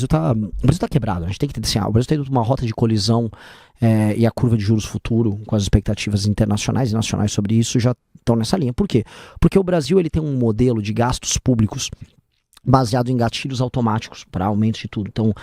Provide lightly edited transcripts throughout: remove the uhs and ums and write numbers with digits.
O Brasil tá quebrado. A gente tem que entender assim, o Brasil tem uma rota de colisão e a curva de juros futuro, com as expectativas internacionais e nacionais sobre isso, já estão nessa linha. Por quê? Porque o Brasil ele tem um modelo de gastos públicos baseado em gatilhos automáticos para aumento de tudo. Então,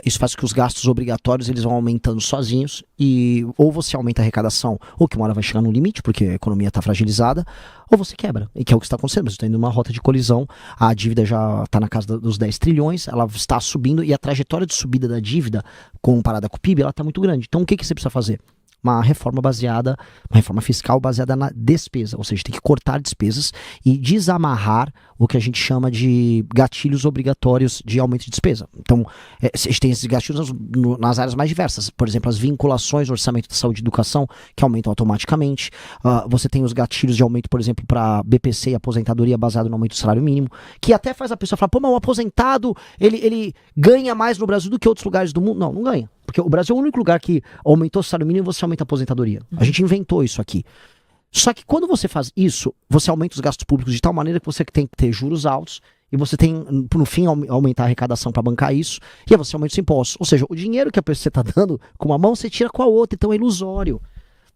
isso faz com que os gastos obrigatórios eles vão aumentando sozinhos e ou você aumenta a arrecadação, ou que uma hora vai chegar no limite, porque a economia está fragilizada, ou você quebra, e que é o que está acontecendo. Você está indo numa rota de colisão, a dívida já está na casa dos 10 trilhões, ela está subindo, e a trajetória de subida da dívida, comparada com o PIB, ela está muito grande. Então, o que você precisa fazer? Uma reforma fiscal baseada na despesa, ou seja, tem que cortar despesas e desamarrar o que a gente chama de gatilhos obrigatórios de aumento de despesa. Então, a gente tem esses gatilhos nas áreas mais diversas, por exemplo, as vinculações ao orçamento de saúde e educação, que aumentam automaticamente. Você tem os gatilhos de aumento, por exemplo, para BPC e aposentadoria baseado no aumento do salário mínimo, que até faz a pessoa falar, pô, mas o aposentado, ele ganha mais no Brasil do que outros lugares do mundo. Não, não ganha. Porque o Brasil é o único lugar que aumentou o salário mínimo e você aumenta a aposentadoria. A gente inventou isso aqui. Só que quando você faz isso, você aumenta os gastos públicos de tal maneira que você tem que ter juros altos e você tem, no fim, aumentar a arrecadação para bancar isso, e aí você aumenta os impostos. Ou seja, o dinheiro que a pessoa está dando com uma mão, você tira com a outra, então é ilusório.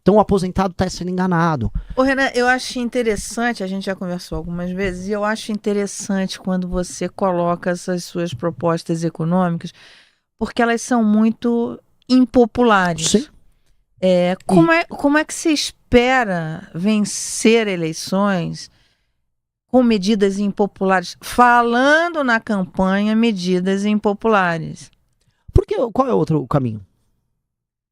Então o aposentado está sendo enganado. Ô Renan, eu acho interessante, a gente já conversou algumas vezes, e eu acho interessante quando você coloca essas suas propostas econômicas, porque elas são muito impopulares. Sim. Como é que se espera vencer eleições com medidas impopulares? Falando na campanha, medidas impopulares. Porque qual é o outro caminho?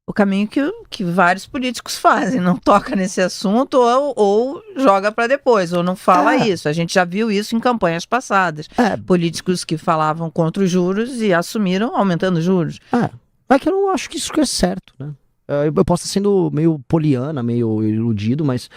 O caminho que vários políticos fazem, não toca nesse assunto ou joga para depois, ou não fala isso. A gente já viu isso em campanhas passadas. Políticos que falavam contra os juros e assumiram aumentando os juros. É que eu não acho que isso é certo, né? Eu posso estar sendo meio poliana, meio iludido, mas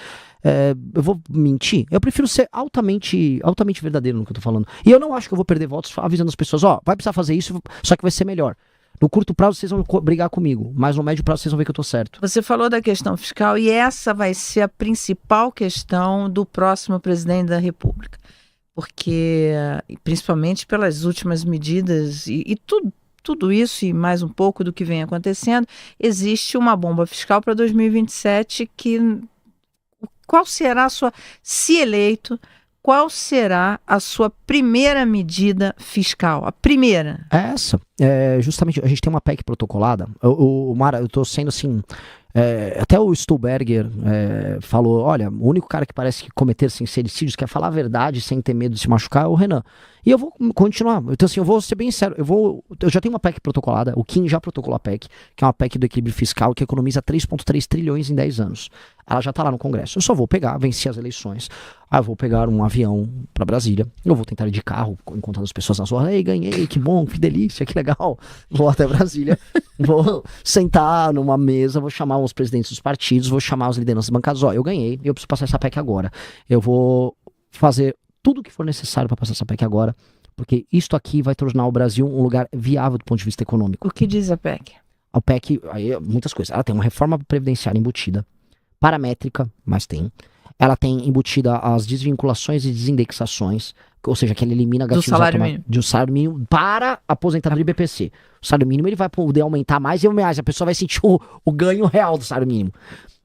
eu vou mentir. Eu prefiro ser altamente verdadeiro no que eu tô falando. E eu não acho que eu vou perder votos avisando as pessoas, vai precisar fazer isso, só que vai ser melhor. No curto prazo vocês vão brigar comigo, mas no médio prazo vocês vão ver que eu tô certo. Você falou da questão fiscal e essa vai ser a principal questão do próximo presidente da República. Porque, principalmente pelas últimas medidas e tudo isso e mais um pouco do que vem acontecendo, existe uma bomba fiscal para 2027 qual será a sua, se eleito, qual será a sua primeira medida fiscal? A primeira? Essa. Justamente, a gente tem uma PEC protocolada. Mara, eu tô sendo assim... até o Stuhlberger falou, olha, o único cara que parece que cometer sincericídios, quer falar a verdade sem ter medo de se machucar, é o Renan. E eu vou continuar. Então assim, eu vou ser bem sério. Eu já tenho uma PEC protocolada, o Kim já protocolou a PEC, que é uma PEC do equilíbrio fiscal que economiza 3,3 trilhões em 10 anos. Ela já tá lá no Congresso. Eu só vou pegar, vencer as eleições. Eu vou pegar um avião pra Brasília. Eu vou tentar ir de carro, encontrando as pessoas nas ruas. Ei, ganhei, que bom, que delícia, que legal. Vou até Brasília. Vou sentar numa mesa, vou chamar os presidentes dos partidos, vou chamar os lideranças bancadas. Eu ganhei, eu preciso passar essa PEC agora. Eu vou fazer tudo o que for necessário para passar essa PEC agora, porque isto aqui vai tornar o Brasil um lugar viável do ponto de vista econômico. O que diz a PEC? A PEC, aí, muitas coisas. Ela tem uma reforma previdenciária embutida, paramétrica, mas tem. Ela tem embutida as desvinculações e desindexações, ou seja, que ela elimina gatilhos do salário mínimo para aposentadoria e BPC. O salário mínimo ele vai poder aumentar mais e mais. A pessoa vai sentir o ganho real do salário mínimo.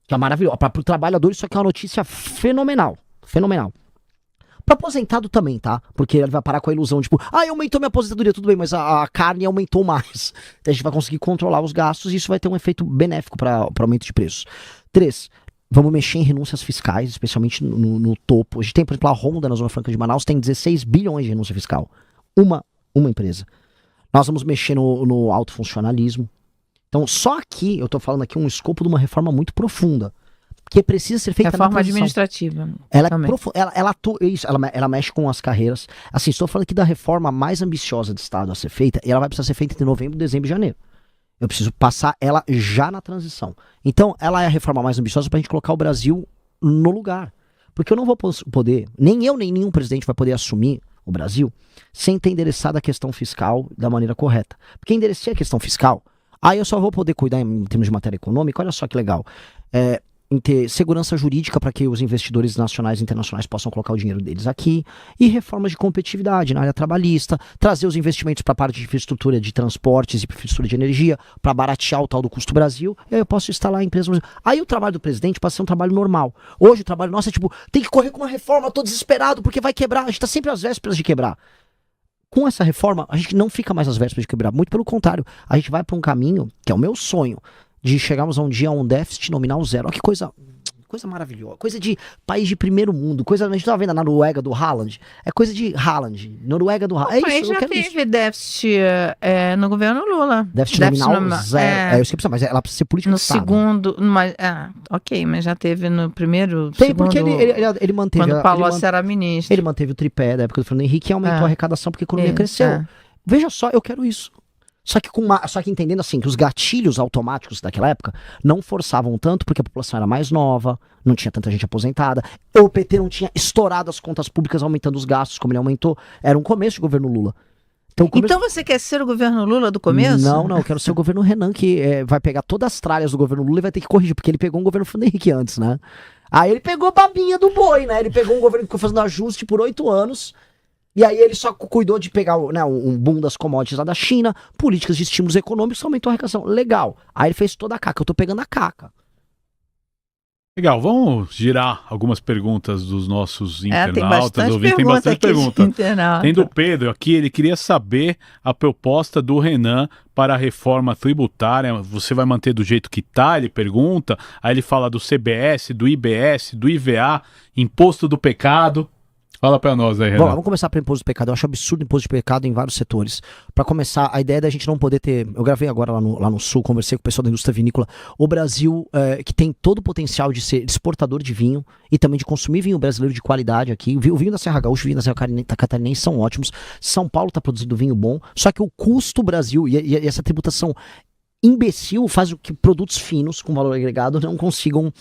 Que é maravilhoso. Para o trabalhador isso aqui é uma notícia fenomenal. Fenomenal. Para aposentado também, tá? Porque ele vai parar com a ilusão, tipo, aumentou minha aposentadoria, tudo bem, mas a carne aumentou mais. Então a gente vai conseguir controlar os gastos e isso vai ter um efeito benéfico para aumento de preços. 3. Vamos mexer em renúncias fiscais, especialmente no topo. A gente tem, por exemplo, a Honda na Zona Franca de Manaus, tem 16 bilhões de renúncia fiscal. Uma empresa. Nós vamos mexer no alto funcionalismo. Então, só aqui, eu tô falando aqui um escopo de uma reforma muito profunda. Que precisa ser feita reforma administrativa. Ela mexe com as carreiras. Assim, estou falando aqui da reforma mais ambiciosa do Estado a ser feita, e ela vai precisar ser feita entre novembro, dezembro e janeiro. Eu preciso passar ela já na transição. Então, ela é a reforma mais ambiciosa pra gente colocar o Brasil no lugar. Porque eu não vou poder, nem eu, nem nenhum presidente vai poder assumir o Brasil sem ter endereçado a questão fiscal da maneira correta. Porque enderecei a questão fiscal, aí eu só vou poder cuidar em termos de matéria econômica, olha só que legal. em ter segurança jurídica para que os investidores nacionais e internacionais possam colocar o dinheiro deles aqui, e reformas de competitividade na área trabalhista, trazer os investimentos para a parte de infraestrutura de transportes e infraestrutura de energia, para baratear o tal do custo Brasil, e aí eu posso instalar a empresa. Aí o trabalho do presidente passa a ser um trabalho normal. Hoje o trabalho nosso é tipo, tem que correr com uma reforma, tô desesperado porque vai quebrar, a gente tá sempre às vésperas de quebrar. Com essa reforma, a gente não fica mais às vésperas de quebrar, muito pelo contrário, a gente vai para um caminho, que é o meu sonho, de chegarmos a um dia a um déficit nominal zero. Olha que coisa maravilhosa, coisa de país de primeiro mundo, coisa, a gente tava vendo a Noruega do Haaland, é coisa de Haaland, Noruega do Haaland. O país já teve déficit no governo Lula. Déficit nominal zero. Eu esqueci, mas ela precisa ser política no de Estado. Segundo, mas, ok, mas já teve no primeiro, tem, segundo, porque ele manteve... Quando o Palocci era ministro. Ele manteve o tripé da época do Fernando Henrique e aumentou a arrecadação porque a economia cresceu. Veja só, eu quero isso. Só que entendendo assim, que os gatilhos automáticos daquela época não forçavam tanto porque a população era mais nova, não tinha tanta gente aposentada, o PT não tinha estourado as contas públicas aumentando os gastos como ele aumentou. Era um começo de governo Lula. Então você quer ser o governo Lula do começo? Não, eu quero ser o governo Renan, que vai pegar todas as tralhas do governo Lula e vai ter que corrigir, porque ele pegou um governo Fernando Henrique antes, né? Aí ele pegou a babinha do boi, né? Ele pegou um governo que ficou fazendo ajuste por 8 anos... E aí ele só cuidou de pegar um boom das commodities lá da China, políticas de estímulos econômicos, aumentou a arrecadação. Legal. Aí ele fez toda a caca. Eu tô pegando a caca. Legal, vamos girar algumas perguntas dos nossos internautas, ouvintes. Tem bastante pergunta. Tem do Pedro aqui, ele queria saber a proposta do Renan para a reforma tributária. Você vai manter do jeito que tá? Ele pergunta. Aí ele fala do CBS, do IBS, do IVA, imposto do pecado. Fala pra nós aí, Renan. Vamos começar pelo imposto de pecado. Eu acho absurdo o imposto de pecado em vários setores. Pra começar, a ideia da gente não poder ter... Eu gravei agora lá no Sul, conversei com o pessoal da indústria vinícola. O Brasil, que tem todo o potencial de ser exportador de vinho e também de consumir vinho brasileiro de qualidade aqui. O vinho da Serra Gaúcha, o vinho da Serra Catarinense são ótimos. São Paulo tá produzindo vinho bom. Só que o custo Brasil e essa tributação imbecil faz o que produtos finos com valor agregado não consigam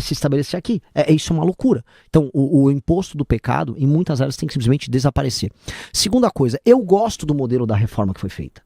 se estabelecer aqui. Isso é uma loucura. Então, o imposto do pecado, em muitas áreas, tem que simplesmente desaparecer. Segunda coisa, eu gosto do modelo da reforma que foi feita.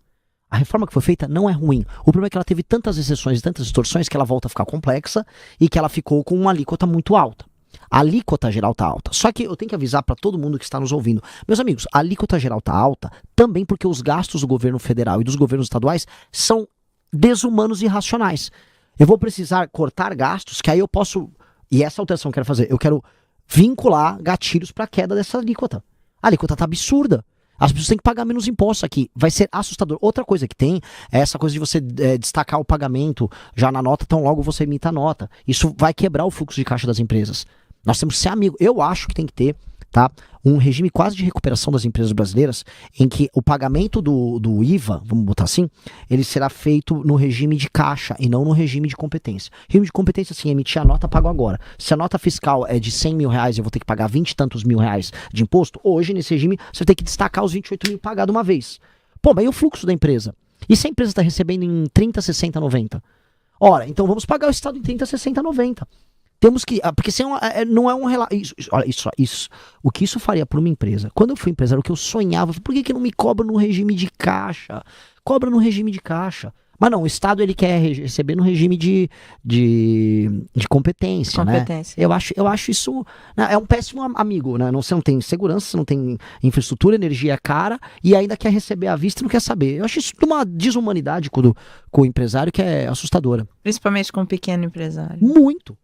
A reforma que foi feita não é ruim. O problema é que ela teve tantas exceções e tantas distorções que ela volta a ficar complexa e que ela ficou com uma alíquota muito alta. A alíquota geral tá alta. Só que eu tenho que avisar para todo mundo que está nos ouvindo. Meus amigos, a alíquota geral tá alta também porque os gastos do governo federal e dos governos estaduais são desumanos e irracionais. Eu vou precisar cortar gastos que aí eu posso, e essa alteração que eu quero fazer, eu quero vincular gatilhos para a queda dessa alíquota. A alíquota tá absurda. As pessoas têm que pagar menos impostos aqui. Vai ser assustador. Outra coisa que tem é essa coisa de você destacar o pagamento já na nota, tão logo você emita a nota. Isso vai quebrar o fluxo de caixa das empresas. Nós temos que ser amigos. Eu acho que tem que ter, tá, um regime quase de recuperação das empresas brasileiras, em que o pagamento do IVA, vamos botar assim, ele será feito no regime de caixa e não no regime de competência. Regime de competência, assim, emitir a nota, pago agora. Se a nota fiscal é de 100 mil reais e eu vou ter que pagar 20 e tantos mil reais de imposto, hoje, nesse regime, você tem que destacar os 28 mil pagados uma vez. Pô, mas e o fluxo da empresa? E se a empresa está recebendo em 30, 60, 90? Ora, então vamos pagar o Estado em 30, 60, 90. Temos que... Porque senão não é um relato... Olha, isso. O que isso faria para uma empresa? Quando eu fui empresário, o que eu sonhava... Por que não me cobra no regime de caixa? Cobra no regime de caixa. Mas não, o Estado ele quer receber no regime de competência, né? Eu acho isso... É um péssimo amigo, né? Você não tem segurança, você não tem infraestrutura, energia cara, e ainda quer receber à vista e não quer saber. Eu acho isso uma desumanidade com o empresário que é assustadora. Principalmente com o pequeno empresário. Muito.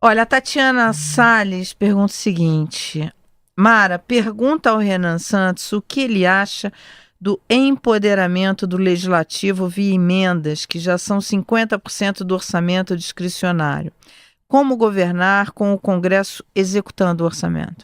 Olha, a Tatiana Salles pergunta o seguinte: Mara, pergunta ao Renan Santos o que ele acha do empoderamento do legislativo via emendas, que já são 50% do orçamento discricionário. Como governar com o Congresso executando o orçamento?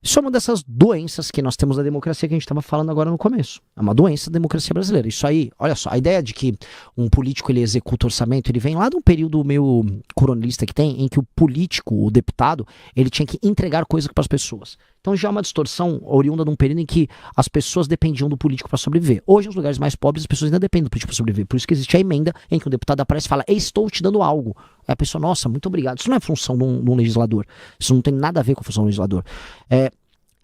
Isso é uma dessas doenças que nós temos da democracia que a gente estava falando agora no começo. É uma doença da democracia brasileira. Isso aí, olha só, a ideia de que um político ele executa orçamento, ele vem lá de um período meio coronelista que tem, em que o político, o deputado, ele tinha que entregar coisas para as pessoas. Então já é uma distorção oriunda de um período em que as pessoas dependiam do político para sobreviver. Hoje, nos lugares mais pobres, as pessoas ainda dependem do político para sobreviver. Por isso que existe a emenda em que o deputado aparece e fala: estou te dando algo. Aí a pessoa, nossa, muito obrigado. Isso não é função de um legislador. Isso não tem nada a ver com a função do legislador.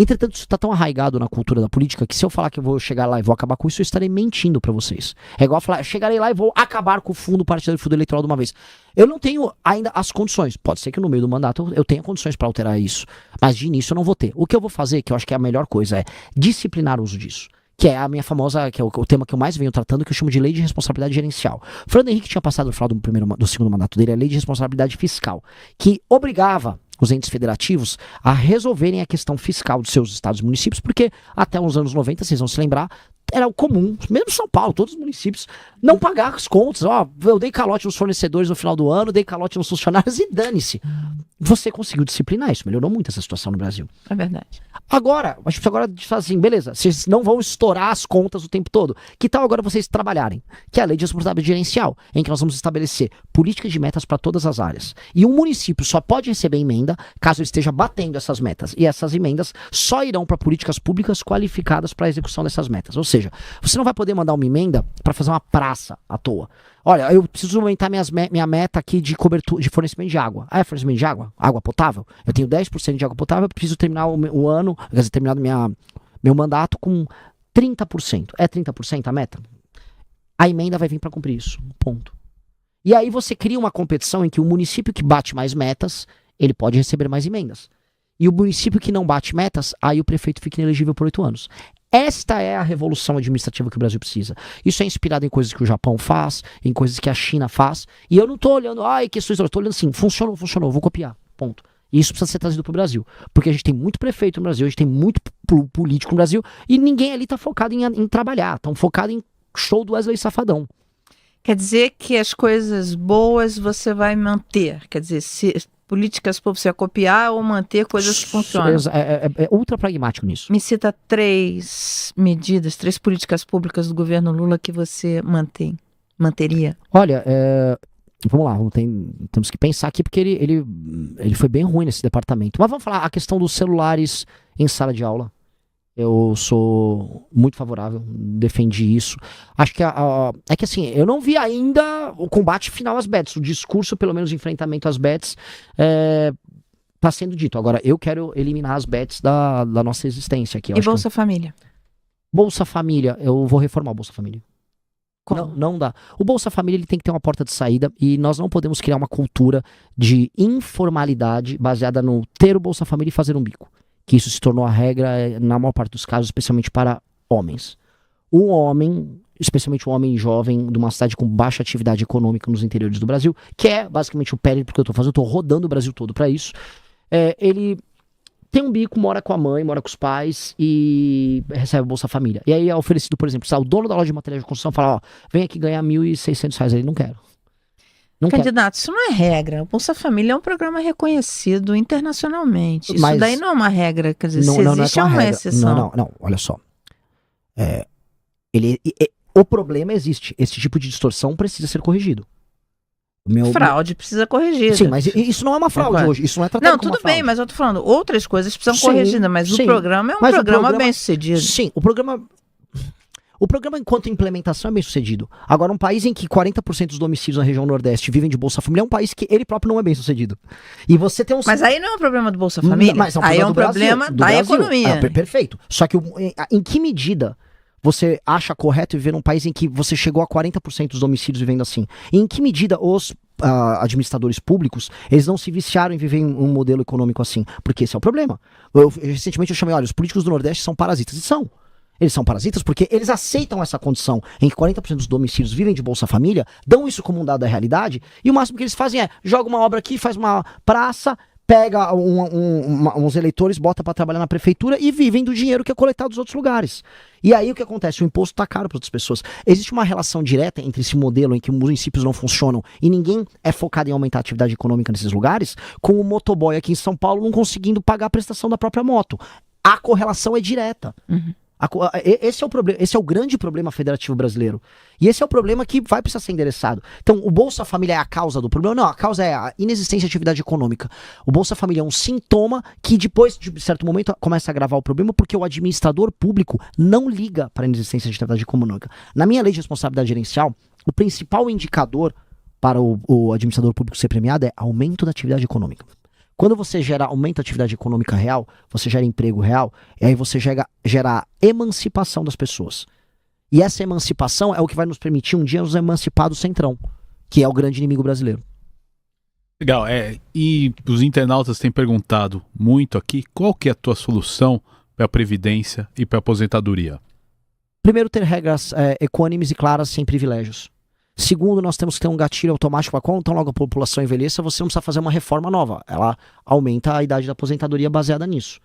Entretanto, isso está tão arraigado na cultura da política que se eu falar que eu vou chegar lá e vou acabar com isso, eu estarei mentindo para vocês. É igual falar, eu chegarei lá e vou acabar com o fundo partidário e fundo eleitoral de uma vez. Eu não tenho ainda as condições. Pode ser que no meio do mandato eu tenha condições para alterar isso, mas de início eu não vou ter. O que eu vou fazer, que eu acho que é a melhor coisa, é disciplinar o uso disso. Que é a minha famosa, que é o tema que eu mais venho tratando, que eu chamo de lei de responsabilidade gerencial. O Fernando Henrique tinha passado no final do segundo mandato dele a lei de responsabilidade fiscal, que obrigava os entes federativos a resolverem a questão fiscal dos seus estados e municípios, porque até os anos 90, vocês vão se lembrar, era o comum, mesmo São Paulo, todos os municípios, não pagar as contas. Ó, eu dei calote nos fornecedores no final do ano, dei calote nos funcionários e dane-se. Você conseguiu disciplinar isso, melhorou muito essa situação no Brasil. É verdade. Agora, a gente agora fala assim, beleza, vocês não vão estourar as contas o tempo todo. Que tal agora vocês trabalharem? Que é a lei de responsabilidade gerencial, em que nós vamos estabelecer políticas de metas para todas as áreas. E um município só pode receber emenda caso ele esteja batendo essas metas. E essas emendas só irão para políticas públicas qualificadas para a execução dessas metas. Ou seja, você não vai poder mandar uma emenda para fazer uma praça à toa. Olha, eu preciso aumentar minha meta aqui de cobertura, de fornecimento de água. Ah, é fornecimento de água? Água potável? Eu tenho 10% de água potável, eu preciso terminar o ano, quer dizer, terminar meu mandato com 30%. É 30% a meta? A emenda vai vir para cumprir isso. Ponto. E aí você cria uma competição em que o município que bate mais metas, ele pode receber mais emendas. E o município que não bate metas, aí o prefeito fica inelegível por 8 anos. Esta é a revolução administrativa que o Brasil precisa. Isso é inspirado em coisas que o Japão faz, em coisas que a China faz. E eu não estou olhando, questões, eu estou olhando assim, funcionou, vou copiar, ponto. E isso precisa ser trazido para o Brasil. Porque a gente tem muito prefeito no Brasil, a gente tem muito político no Brasil, e ninguém ali está focado em trabalhar, estão focados em show do Wesley Safadão. Quer dizer que as coisas boas você vai manter. Quer dizer, se políticas para você copiar ou manter coisas que funcionam. É ultra pragmático nisso. Me cita 3 medidas, 3 políticas públicas do governo Lula que você manteria. Olha, vamos lá, temos que pensar aqui porque ele foi bem ruim nesse departamento. Mas vamos falar a questão dos celulares em sala de aula. Eu sou muito favorável, defendi isso. Acho que é que assim, eu não vi ainda o combate final às bets, o discurso, pelo menos, de enfrentamento às bets está sendo dito. Agora, eu quero eliminar as bets da nossa existência aqui. E Bolsa Família? Bolsa Família, eu vou reformar o Bolsa Família. Como? Não dá. O Bolsa Família ele tem que ter uma porta de saída e nós não podemos criar uma cultura de informalidade baseada no ter o Bolsa Família e fazer um bico. Que isso se tornou a regra na maior parte dos casos, especialmente para homens. Um homem, especialmente um homem jovem de uma cidade com baixa atividade econômica nos interiores do Brasil, que é basicamente o périplo que eu estou fazendo, eu estou rodando o Brasil todo para isso, ele tem um bico, mora com a mãe, mora com os pais e recebe a Bolsa Família. E aí é oferecido, por exemplo, o dono da loja de materiais de construção fala, vem aqui ganhar R$1.600, ele não quer. Candidato, isso não é regra. O Bolsa Família é um programa reconhecido internacionalmente. Isso daí não é uma regra. Quer dizer, se existe é uma exceção. Não, olha só. O problema existe. Esse tipo de distorção precisa ser corrigido. Fraude precisa corrigir. Sim, mas isso não é uma fraude hoje. Isso não é tratado como uma fraude. Tudo bem, mas eu tô falando, outras coisas precisam corrigidas, mas o programa é um programa bem sucedido. Sim, o programa enquanto implementação é bem sucedido. Agora, um país em que 40% dos domicílios na região Nordeste vivem de Bolsa Família é um país que ele próprio não é bem sucedido. E você tem Mas aí não é um problema do Bolsa Família, aí é um problema da economia. Perfeito. Só que em que medida você acha correto viver num país em que você chegou a 40% dos domicílios vivendo assim? E em que medida os administradores públicos, eles não se viciaram em viver em um modelo econômico assim? Porque esse é o problema. Recentemente eu chamei, olha, os políticos do Nordeste são parasitas. E são. Eles são parasitas porque eles aceitam essa condição em que 40% dos domicílios vivem de Bolsa Família, dão isso como um dado da realidade, e o máximo que eles fazem é, joga uma obra aqui, faz uma praça, pega uns eleitores, bota para trabalhar na prefeitura e vivem do dinheiro que é coletado dos outros lugares. E aí o que acontece? O imposto tá caro para outras pessoas. Existe uma relação direta entre esse modelo em que os municípios não funcionam e ninguém é focado em aumentar a atividade econômica nesses lugares, com o motoboy aqui em São Paulo não conseguindo pagar a prestação da própria moto. A correlação é direta. Uhum. Esse é o problema, esse é o grande problema federativo brasileiro. E esse é o problema que vai precisar ser endereçado. Então, o Bolsa Família é a causa do problema? Não, a causa é a inexistência de atividade econômica. O Bolsa Família é um sintoma que depois, de certo momento, começa a agravar o problema porque o administrador público não liga para a inexistência de atividade econômica. Na minha lei de responsabilidade gerencial, o principal indicador para o administrador público ser premiado é aumento da atividade econômica. Quando você aumenta a atividade econômica real, você gera emprego real, e aí você gera emancipação das pessoas. E essa emancipação é o que vai nos permitir um dia nos emancipar do Centrão, que é o grande inimigo brasileiro. Legal, e os internautas têm perguntado muito aqui, qual que é a tua solução para a Previdência e para a aposentadoria? Primeiro, ter regras equânimes e claras, sem privilégios. Segundo, nós temos que ter um gatilho automático para quando tão logo a população envelheça, você não precisa fazer uma reforma nova. Ela aumenta a idade da aposentadoria baseada nisso.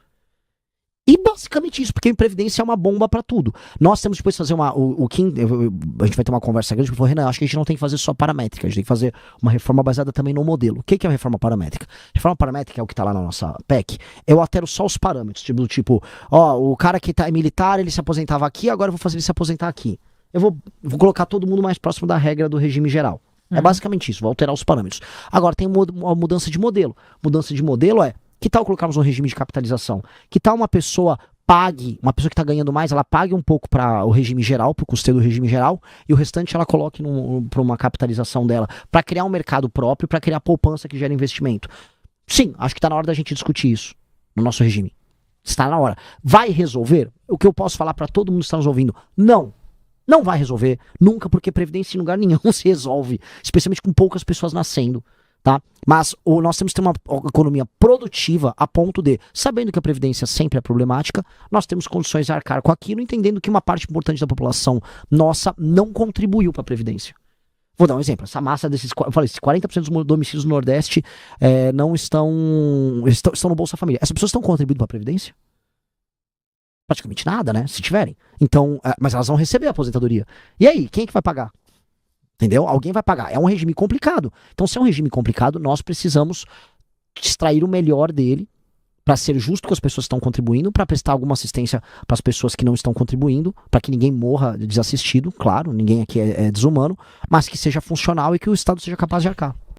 E basicamente isso, porque a Previdência é uma bomba pra tudo. Nós temos depois que fazer a gente vai ter uma conversa grande, porque Renan, acho que a gente não tem que fazer só paramétrica, a gente tem que fazer uma reforma baseada também no modelo. O que é a reforma paramétrica? Reforma paramétrica é o que tá lá na nossa PEC. Eu altero só os parâmetros, tipo, o cara que é militar, ele se aposentava aqui, agora eu vou fazer ele se aposentar aqui. Eu vou colocar todo mundo mais próximo da regra do regime geral. É basicamente isso, vou alterar os parâmetros. Agora tem uma mudança de modelo. Mudança de modelo que tal colocarmos um regime de capitalização? Que tal uma pessoa que está ganhando mais, ela pague um pouco para o regime geral, para o custeio do regime geral, e o restante ela coloque para uma capitalização dela, para criar um mercado próprio, para criar poupança que gera investimento. Sim, acho que está na hora da gente discutir isso no nosso regime. Está na hora. Vai resolver? O que eu posso falar para todo mundo que está nos ouvindo? Não. Não vai resolver, nunca, porque Previdência em lugar nenhum se resolve, especialmente com poucas pessoas nascendo. Tá? Mas nós temos que ter uma economia produtiva a ponto de, sabendo que a Previdência sempre é problemática, nós temos condições de arcar com aquilo, entendendo que uma parte importante da população nossa não contribuiu para a Previdência. Vou dar um exemplo, essa massa desses, eu falei, 40% dos domicílios do Nordeste não estão no Bolsa Família. Essas pessoas estão contribuindo para a Previdência? Praticamente nada, né? Se tiverem. Então, mas elas vão receber a aposentadoria. E aí, quem é que vai pagar? Entendeu? Alguém vai pagar. É um regime complicado. Então, se é um regime complicado, nós precisamos extrair o melhor dele para ser justo com as pessoas que estão contribuindo, para prestar alguma assistência para as pessoas que não estão contribuindo, para que ninguém morra desassistido, claro, ninguém aqui é desumano, mas que seja funcional e que o Estado seja capaz de arcar.